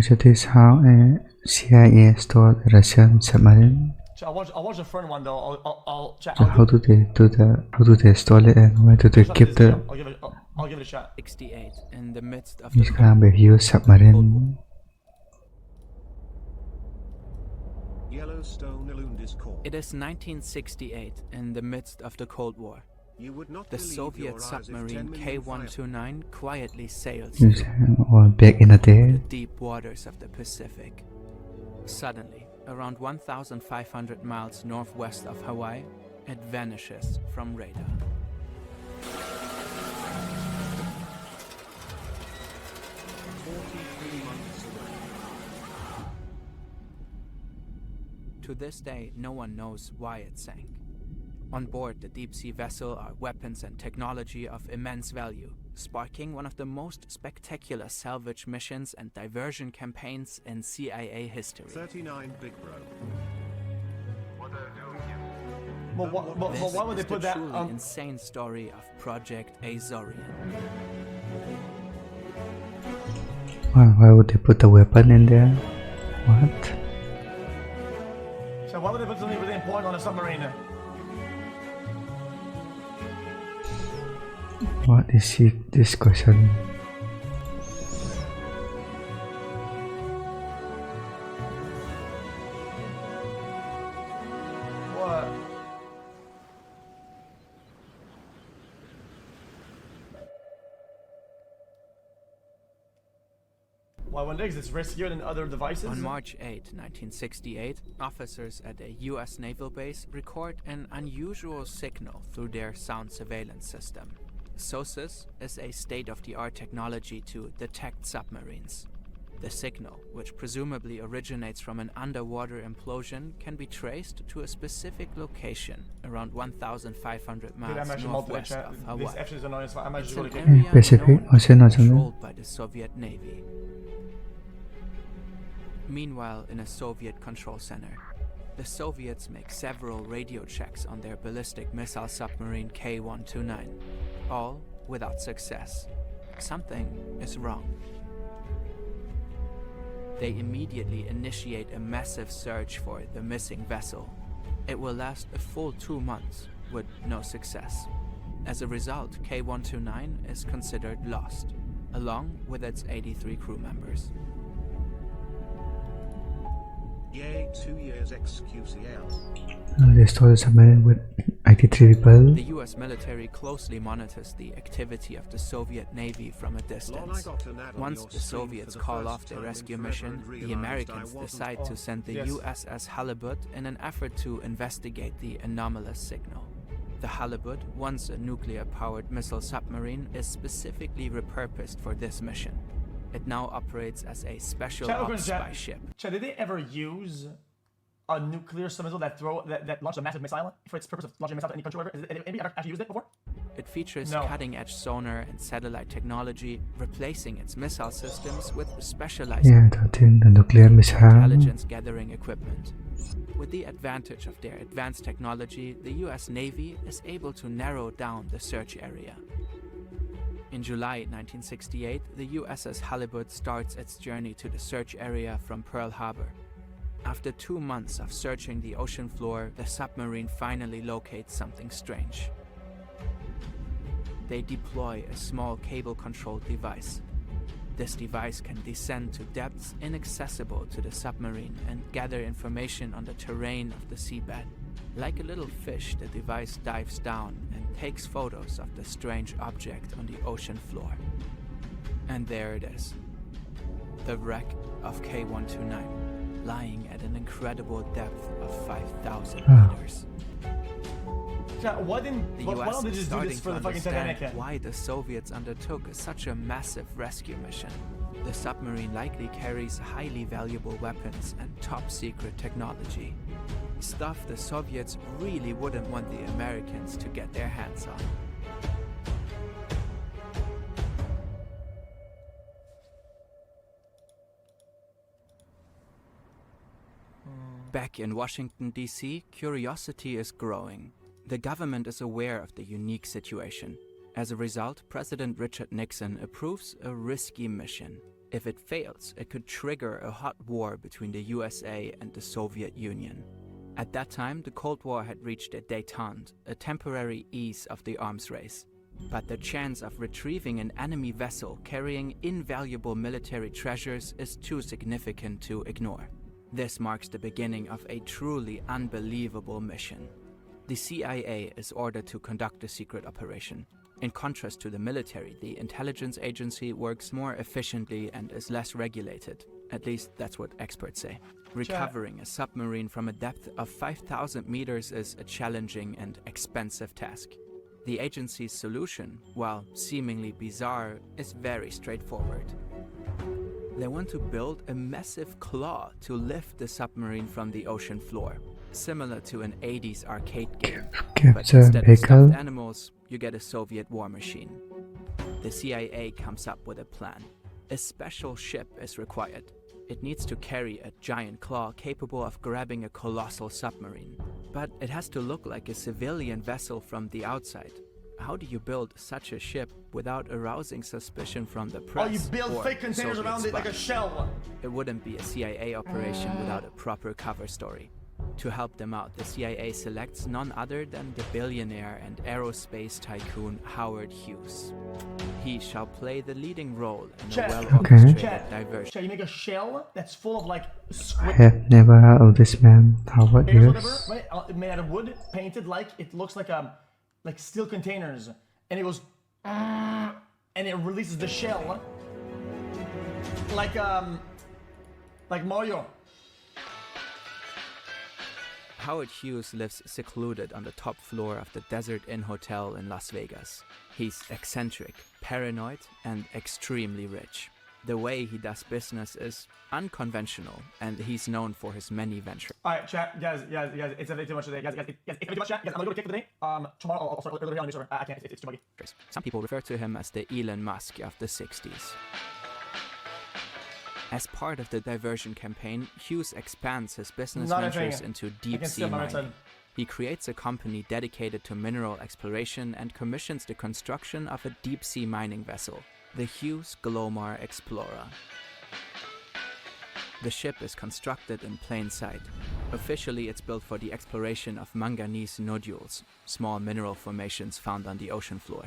So this is how a CIA stole a Russian submarine. I'll watch the fern one though. So how do they stole it and where do they keep the? I'll give it a shot. 68 in the midst of This kind of a huge submarine. Yellowstone illumined is called. It is 1968 in the midst of the Cold War. The Soviet submarine K-129 quietly sails Or back in the day. the deep waters of the Pacific. Suddenly, around 1,500 miles northwest of Hawaii, it vanishes from radar. To this day, no one knows why it sank. On board the deep-sea vessel are weapons and technology of immense value, sparking one of the most spectacular salvage missions and diversion campaigns in CIA history. 39 Big Bro. Well, why would they This is put the that truly on? insane story of Project Azorian. Why would they put the weapon in there? What? So why would they put something really important on a submarine? What is this question? What? Why one digs it's riskier than other devices? On March 8, 1968, officers at a US naval base record an unusual signal through their sound surveillance system. SOSUS is a state-of-the-art technology to detect submarines. The signal, which presumably originates from an underwater implosion, can be traced to a specific location around 1,500 Dude, miles I'm actually northwest multi-chat. of This Hawaii. actually is annoying. I'm It's actually an really area Pacific known Ocean and or something? controlled by the Soviet Navy. Meanwhile, in a Soviet control center, the Soviets make several radio checks on their ballistic missile submarine K-129, all without success. Something is wrong. They immediately initiate a massive search for the missing vessel. It will last a full 2 months with no success. As a result, K-129 is considered lost, along with its 83 crew members. Yay, 2 years XQCL. They stole a submarine with 83 people. The US military closely monitors the activity of the Soviet Navy from a distance. Once the Soviets call off their rescue mission, the Americans decide to send the USS Halibut in an effort to investigate the anomalous signal. The Halibut, once a nuclear-powered missile submarine, is specifically repurposed for this mission. It now operates as a special ops spy ship. Chad, did they ever use a nuclear missile that launched a massive missile for its purpose of launching a missile to any country? Or whatever? Has anybody ever actually used it before? It features No. cutting-edge sonar and satellite technology, replacing its missile systems with specialized Yeah, the nuclear missile. intelligence gathering equipment. With the advantage of their advanced technology, the US Navy is able to narrow down the search area. In July 1968, the USS Halibut starts its journey to the search area from Pearl Harbor. After 2 months of searching the ocean floor, the submarine finally locates something strange. They deploy a small cable-controlled device. This device can descend to depths inaccessible to the submarine and gather information on the terrain of the seabed. Like a little fish, the device dives down and takes photos of the strange object on the ocean floor. And there it is. The wreck of K-129, lying at an incredible depth of 5,000 meters. Chad, why The don't they US is just do starting this to for the fucking understand Titanic? why the Soviets undertook such a massive rescue mission. The submarine likely carries highly valuable weapons and top-secret technology. Stuff the Soviets really wouldn't want the Americans to get their hands on. Back in Washington, D.C., curiosity is growing. The government is aware of the unique situation. As a result, President Richard Nixon approves a risky mission. If it fails, it could trigger a hot war between the USA and the Soviet Union. At that time, the Cold War had reached a détente, a temporary ease of the arms race. But the chance of retrieving an enemy vessel carrying invaluable military treasures is too significant to ignore. This marks the beginning of a truly unbelievable mission. The CIA is ordered to conduct a secret operation. In contrast to the military, the intelligence agency works more efficiently and is less regulated. At least that's what experts say. Recovering a submarine from a depth of 5,000 meters is a challenging and expensive task. The agency's solution, while seemingly bizarre, is very straightforward. They want to build a massive claw to lift the submarine from the ocean floor, similar to an 80s arcade game. But instead of stuffed animals, you get a Soviet war machine. The CIA comes up with a plan. A special ship is required. It needs to carry a giant claw capable of grabbing a colossal submarine. But it has to look like a civilian vessel from the outside. How do you build such a ship without arousing suspicion from the press? Oh, you build fake containers around it like a shell. It wouldn't be a CIA operation without a proper cover story. To help them out, the CIA selects none other than the billionaire and aerospace tycoon Howard Hughes. He shall play the leading role in a well-orchestrated diversion. You make a shell that's full of like I squid. have never heard of this man. Howard Hughes. Right? Made out of wood, painted like it looks like steel containers, and it goes and it releases the shell like Mario. Howard Hughes lives secluded on the top floor of the Desert Inn Hotel in Las Vegas. He's eccentric, paranoid, and extremely rich. The way he does business is unconventional, and he's known for his many ventures. Alright, chat, guys, it's a bit too much today. Guys, it's too much, chat. Guys, I'm gonna go to kick for the day. Tomorrow I'll start earlier on the server. I can't, it's too muggy. Some people refer to him as the Elon Musk of the 60s. As part of the diversion campaign, Hughes expands his business ventures into deep-sea mining. He creates a company dedicated to mineral exploration and commissions the construction of a deep-sea mining vessel, the Hughes Glomar Explorer. The ship is constructed in plain sight. Officially, it's built for the exploration of manganese nodules, small mineral formations found on the ocean floor.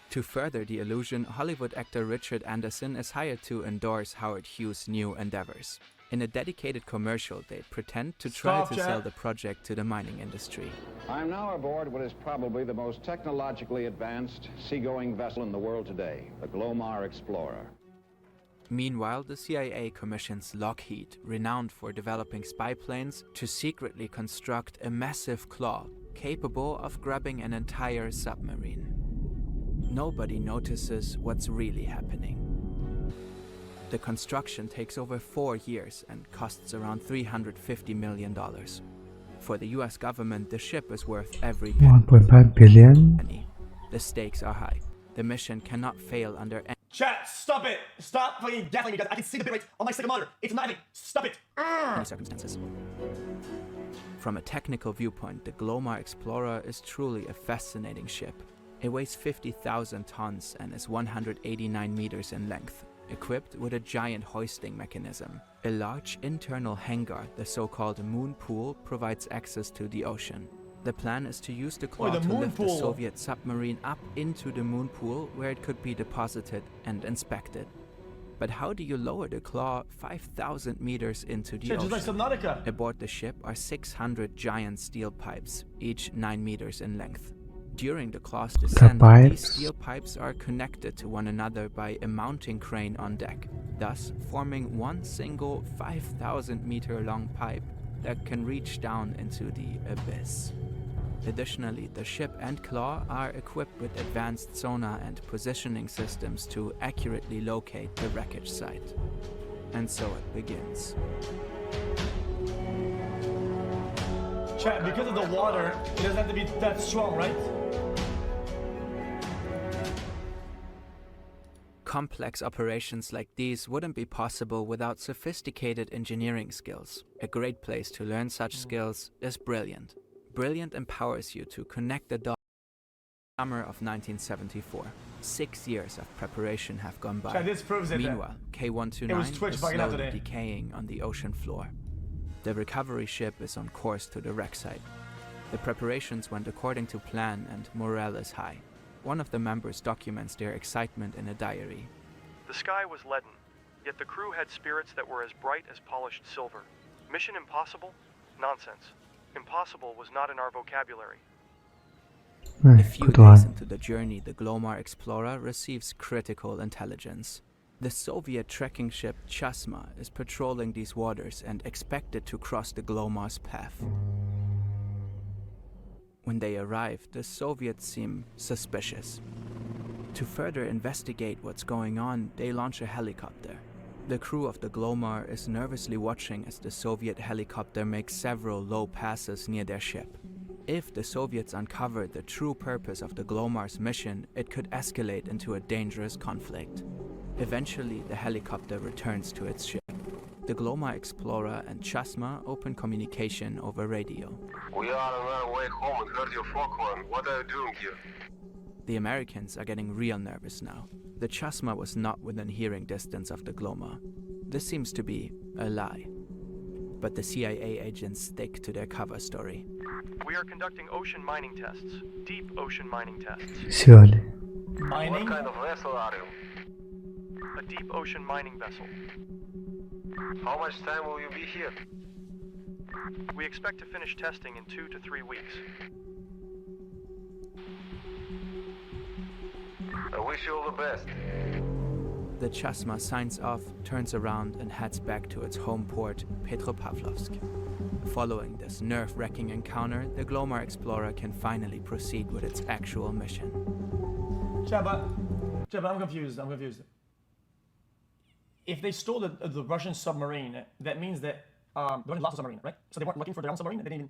To further the illusion, Hollywood actor Richard Anderson is hired to endorse Howard Hughes' new endeavors. In a dedicated commercial, they pretend to try to sell the project to the mining industry. I'm now aboard what is probably the most technologically advanced seagoing vessel in the world today, the Glomar Explorer. Meanwhile, the CIA commissions Lockheed, renowned for developing spy planes, to secretly construct a massive claw capable of grabbing an entire submarine. Nobody notices what's really happening. The construction takes over 4 years and costs around $350 million. For the US government, the ship is worth every penny. 1.5 billion? The stakes are high. The mission cannot fail under any Chat, stop it! Stop fucking gassing me, guys. I can see the bitrate on my second monitor. It's not happening. Stop it! circumstances. From a technical viewpoint, the Glomar Explorer is truly a fascinating ship. It weighs 50,000 tons and is 189 meters in length, equipped with a giant hoisting mechanism. A large internal hangar, the so-called moon pool, provides access to the ocean. The plan is to use the claw to lift the Soviet submarine up into the moon pool, where it could be deposited and inspected. But how do you lower the claw 5,000 meters into the ocean? Just like Subnautica. Aboard the ship are 600 giant steel pipes, each 9 meters in length. During the claw's descent, these steel pipes are connected to one another by a mounting crane on deck, thus forming one single 5,000-meter-long pipe that can reach down into the abyss. Additionally, the ship and claw are equipped with advanced sonar and positioning systems to accurately locate the wreckage site. And so it begins. Chat, because of the water, it doesn't have to be that strong, right? Complex operations like these wouldn't be possible without sophisticated engineering skills. A great place to learn such skills is Brilliant. Brilliant empowers you to connect the dots. Summer of 1974. 6 years of preparation have gone by. Chat, this proves it. Meanwhile, It was K129 Twitch is bugging out slowly today. decaying on the ocean floor. The recovery ship is on course to the wreck site. The preparations went according to plan and morale is high. One of the members documents their excitement in a diary. The sky was leaden, yet the crew had spirits that were as bright as polished silver. Mission impossible? Nonsense. Impossible was not in our vocabulary. A few good days one. into the journey, the Glomar Explorer receives critical intelligence. The Soviet trekking ship Chasma is patrolling these waters and expected to cross the Glomar's path. When they arrive, the Soviets seem suspicious. To further investigate what's going on, they launch a helicopter. The crew of the Glomar is nervously watching as the Soviet helicopter makes several low passes near their ship. If the Soviets uncover the true purpose of the Glomar's mission, it could escalate into a dangerous conflict. Eventually, the helicopter returns to its ship. The Glomar Explorer and Chasma open communication over radio. We are on our way home and heard your foghorn. What are you doing here? The Americans are getting real nervous now. The Chasma was not within hearing distance of the Glomar. This seems to be a lie. But the CIA agents stick to their cover story. We are conducting ocean mining tests. Deep ocean mining tests. Surely. Mining? What kind of vessel are you? A deep ocean mining vessel. How much time will you be here? We expect to finish testing in 2 to 3 weeks. I wish you all the best. The Chasma signs off, turns around and heads back to its home port, Petropavlovsk. Following this nerve-wracking encounter, the Glomar Explorer can finally proceed with its actual mission. Chat, but I'm confused. If they stole the Russian submarine, that means that the Russians lost the submarine, right? So they weren't looking for their own submarine. They didn't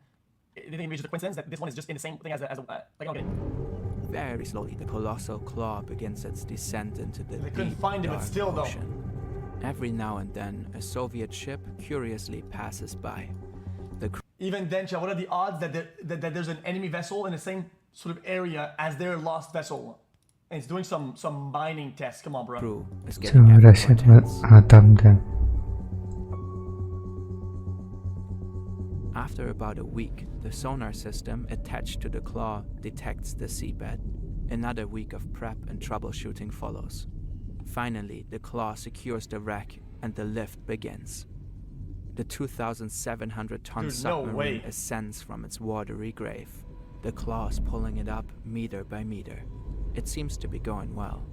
even reach the coincidence that this one is just in the same thing as a like, I don't get it. Very slowly, the colossal claw begins its descent into the They couldn't deep, find it, but dark still, though. ocean. Every now and then, a Soviet ship curiously passes by. The Even then, chat, what are the odds that there's an enemy vessel in the same sort of area as their lost vessel? And it's doing some mining tests. Come on, bro. crew is So getting ever more Russian tense. Adam then. After about a week, the sonar system attached to the claw detects the seabed. Another week of prep and troubleshooting follows. Finally, the claw secures the wreck and the lift begins. The 2,700-ton Dude, no submarine way. ascends from its watery grave. The claw is pulling it up meter by meter. It seems to be going well.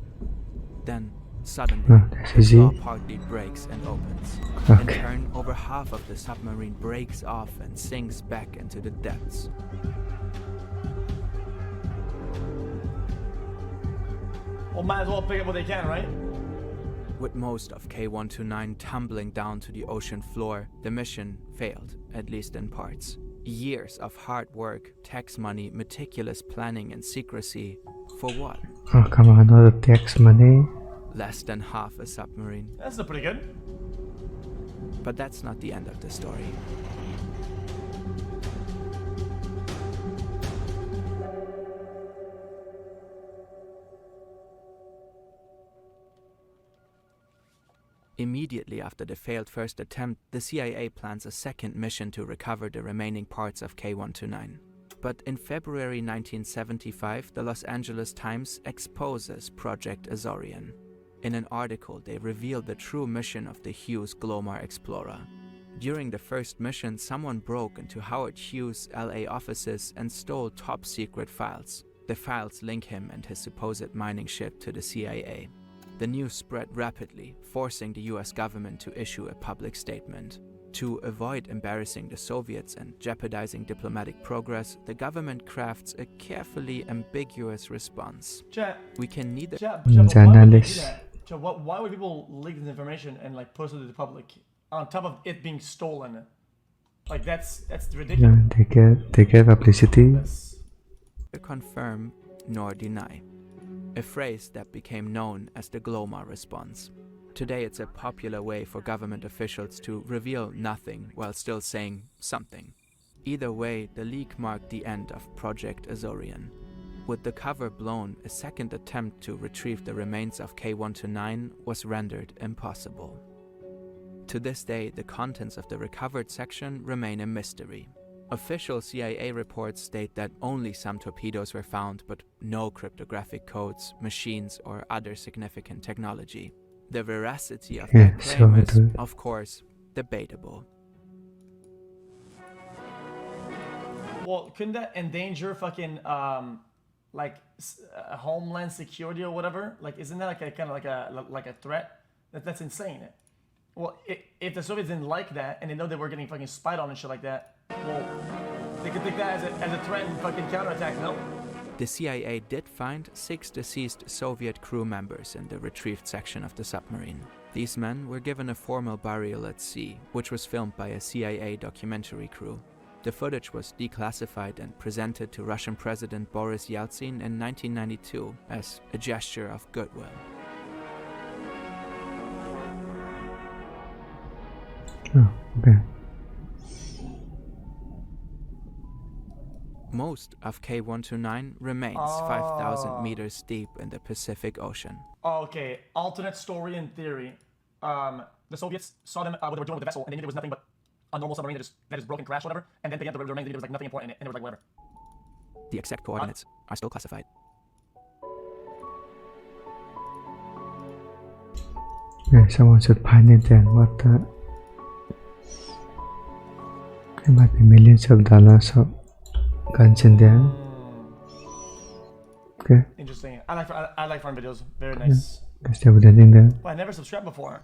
Then, suddenly, Oh, that's the easy. claw partly breaks and opens. In Okay. turn, over half of the submarine breaks off and sinks back into the depths. Well, might as well pick up what they can, right? With most of K129 tumbling down to the ocean floor, the mission failed, at least in parts. Years of hard work, tax money, meticulous planning and secrecy. For what? Oh, come on, all the tax money. Less than half a submarine. That's still pretty good. But that's not the end of the story. Immediately after the failed first attempt, the CIA plans a second mission to recover the remaining parts of K129. But in February 1975, the Los Angeles Times exposes Project Azorian. In an article, they reveal the true mission of the Hughes Glomar Explorer. During the first mission, someone broke into Howard Hughes' LA offices and stole top-secret files. The files link him and his supposed mining ship to the CIA. The news spread rapidly, forcing the US government to issue a public statement. To avoid embarrassing the Soviets and jeopardizing diplomatic progress, the government crafts a carefully ambiguous response. Chat, We can neither but The why would they do analyst. that? Chat, why would people leak this information and like post it to the public on top of it being stolen? Like that's ridiculous. Yeah, they get publicity. That's- confirm nor deny. A phrase that became known as the Glomar response. Today it's a popular way for government officials to reveal nothing while still saying something. Either way, the leak marked the end of Project Azorian. With the cover blown, a second attempt to retrieve the remains of K129 was rendered impossible. To this day, the contents of the recovered section remain a mystery. Official CIA reports state that only some torpedoes were found, but no cryptographic codes, machines, or other significant technology. The veracity of that claim is, of course, debatable. Well, couldn't that endanger fucking homeland security or whatever? Like, isn't that like a kind of like a threat? That's insane. Well, if the Soviets didn't like that and they know they were getting fucking spied on and shit like that, well, they could take that as a threat and fucking counterattack, no? The CIA did find 6 deceased Soviet crew members in the retrieved section of the submarine. These men were given a formal burial at sea, which was filmed by a CIA documentary crew. The footage was declassified and presented to Russian President Boris Yeltsin in 1992 as a gesture of goodwill. Oh, okay. Most of K129 remains 5,000 meters deep in the Pacific Ocean. Okay, alternate story and theory. The Soviets saw them what they were doing with the vessel, and they knew there was nothing but a normal submarine that is broken, crashed, whatever. And then they got the remains, there was like nothing important in it, and they were like, whatever. The exact coordinates are still classified. Okay, someone should find it then. What the? There might be millions of dollars of guns in there. Okay. Interesting. I like fun videos. Very nice. Guess they would in there. Well, I never subscribed before.